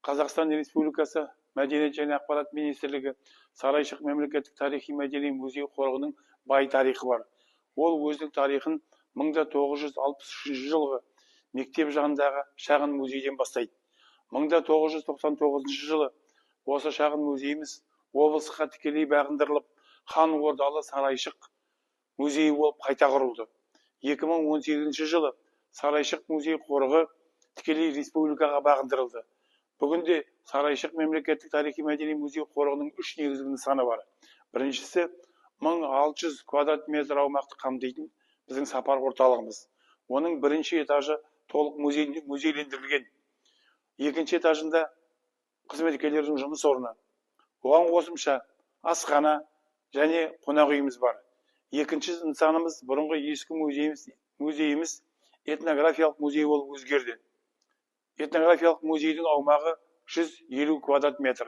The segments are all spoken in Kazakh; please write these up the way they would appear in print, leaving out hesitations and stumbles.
Қазақстан Республикасы Мәдениет және ақпарат министрлігі Сарайшық мемлекеттік тарихи-мәдени музей қорығының бай тарихы бар. Ол өзінің тарихын 1963 жылғы мектеп жанындағы шағын музейден бастайды. 1999 жылы осы шағын музейіміз облысқа тікелей бағындырылып, хан ордалы Сарайшық музейі болып қайта құрылды. 2018 жылы Сарайшық музей қорығы тікелей республикаға бағындырылды. Бүгінде Сарайшық мемлекеттік тарихи-мәдени музей қорығының 3 негізгі нысаны бар. Біріншісі 1600 квадрат метр аумақты қамтитын біздің сапар орталығымыз. Оның бірінші этажы толық музейлендірілген. Екінші этажында қызметкерлердің жұмыс орны. Оған қосымша асхана және қонақ үйіміз бар. Екінші нысанымыз бұрынғы ескі музейіміз этнографиялық музей болып өзгерді. Этнографиялық музейдің аумағы 150 квадрат метр.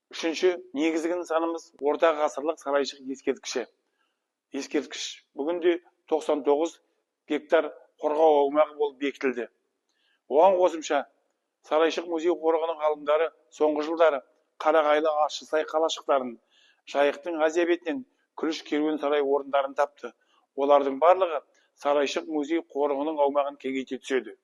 Үшінші негізгі нысанымыз орта ғасырлық Сарайшық ескерткіш. Бүгінде 99 гектар қорғау аумағы болып бекітілді. Оған қосымша Сарайшық музей қорығының ғалымдары соңғы жылдары Қарағайлы Ащысай қалашықтарын, Жайықтың Азия бетінен Күріш керуен сарай орындарын тапты. Олардың барлығы Сарайшық музей қорығының аумағын кеңейте түседі.